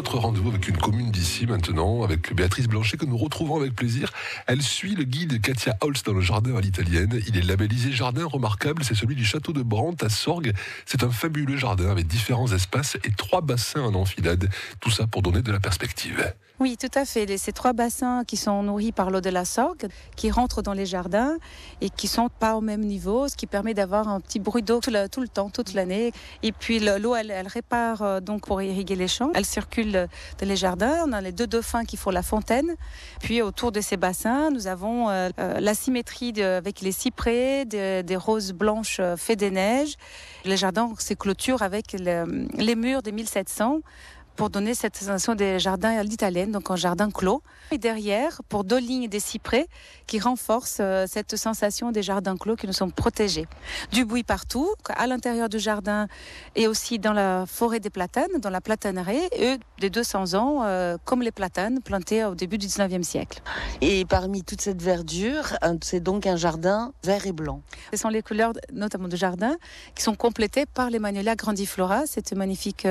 autre rendez-vous avec une commune d'ici maintenant, avec Béatrice Blanchet que nous retrouvons avec plaisir. Elle suit le guide Katia Holz dans le jardin à l'italienne. Il est labellisé jardin remarquable, c'est celui du château de Brandt à Sorgues. C'est un fabuleux jardin avec différents espaces et 3 bassins en enfilade. Tout ça pour donner de la perspective. Oui, tout à fait. Ces 3 bassins qui sont nourris par l'eau de la Sorgue, qui rentrent dans les jardins et qui sont pas au même niveau, ce qui permet d'avoir un petit bruit d'eau tout le temps, toute l'année. Et puis l'eau, elle répare donc pour irriguer les champs. Elle circule dans les jardins. On a les 2 dauphins qui font la fontaine. Puis autour de ces bassins, nous avons la symétrie avec les cyprès, des roses blanches fées des neiges. Les jardins se clôturent avec les murs de 1700. Pour donner cette sensation des jardins à l'italienne, donc un jardin clos. Et derrière, pour 2 lignes des cyprès qui renforcent cette sensation des jardins clos qui nous sont protégés. Du buis partout, à l'intérieur du jardin et aussi dans la forêt des platanes, dans la platanerie, eux, des 200 ans, comme les platanes plantés au début du 19e siècle. Et parmi toute cette verdure, c'est donc un jardin vert et blanc. Ce sont les couleurs, notamment du jardin, qui sont complétées par les Magnolia grandiflora, cet magnifique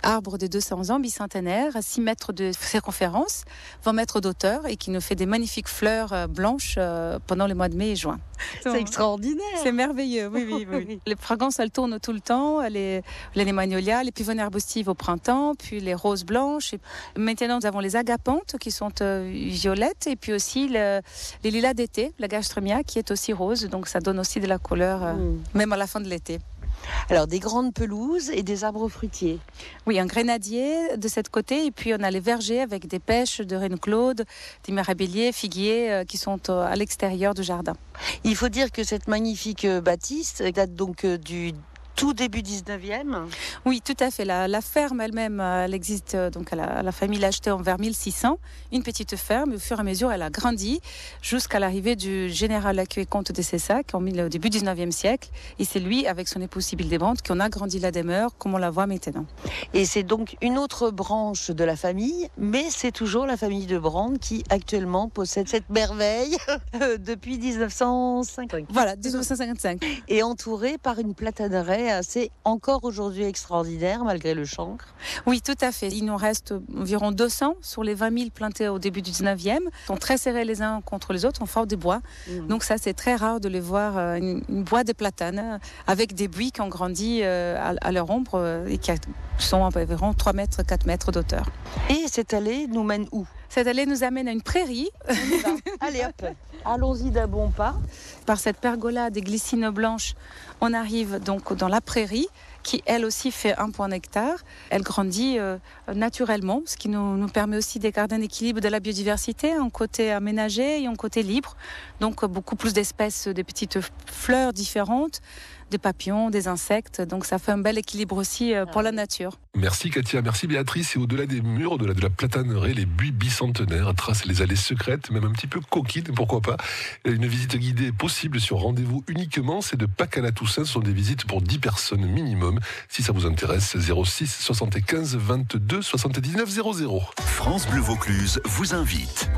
arbre de 200 ans, bicentenaire, à 6 mètres de circonférence, 20 mètres d'auteur et qui nous fait des magnifiques fleurs blanches pendant les mois de mai et juin. C'est extraordinaire. C'est merveilleux, oui. Les fragrances, elles tournent tout le temps. Les magnolias, les pivoines arbustives au printemps, puis les roses blanches. Et maintenant, nous avons les agapantes qui sont violettes et puis aussi les lilas d'été, la gastremia qui est aussi rose. Donc ça donne aussi de la couleur, même à la fin de l'été. Alors, des grandes pelouses et des arbres fruitiers. Oui, un grenadier de cette côté, et puis on a les vergers avec des pêches de Reine Claude, des mirabiliers, figuiers qui sont à l'extérieur du jardin. Il faut dire que cette magnifique bâtisse date donc du tout début 19e. Oui, tout à fait. La ferme elle-même, elle existe, donc la famille l'a achetée vers 1600. Une petite ferme, au fur et à mesure, elle a grandi jusqu'à l'arrivée du général Accueil comte de Cessac au début du 19e siècle. Et c'est lui, avec son épouse Sibylle des Brandt, qui en a grandi la demeure, comme on la voit maintenant. Et c'est donc une autre branche de la famille, mais c'est toujours la famille de Brandt qui actuellement possède cette merveille depuis 1950. Voilà, 1955. Et entourée par une platanerie assez encore aujourd'hui extraordinaire malgré le chancre. Oui, tout à fait. Il nous reste environ 200 sur les 20 000 plantés au début du 19e. Ils sont très serrés les uns contre les autres en forme de bois. Donc ça, c'est très rare de les voir, une bois de platane avec des buis qui ont grandi à leur ombre et qui sont environ 3 mètres, 4 mètres d'auteur. Et cette allée nous mène où ? Cette allée nous amène à une prairie. Allez hop, allons-y d'un bon pas. Par cette pergola des glycines blanches, on arrive donc dans la prairie qui elle aussi fait 1 point d'hectare. Elle grandit naturellement, ce qui nous permet aussi de garder un équilibre de la biodiversité, un côté aménagé et un côté libre. Donc beaucoup plus d'espèces, de petites fleurs différentes, des papillons, des insectes. Donc ça fait un bel équilibre aussi pour la nature. Merci Katia, merci Béatrice. Et au-delà des murs, au-delà de la platanerie, les buis bicentenaires tracent les allées secrètes, même un petit peu coquines, pourquoi pas. Une visite guidée est possible sur rendez-vous uniquement. C'est de Pâques à la Toussaint, ce sont des visites pour 10 personnes minimum. Si ça vous intéresse, 06 75 22 79 00. France Bleu Vaucluse vous invite.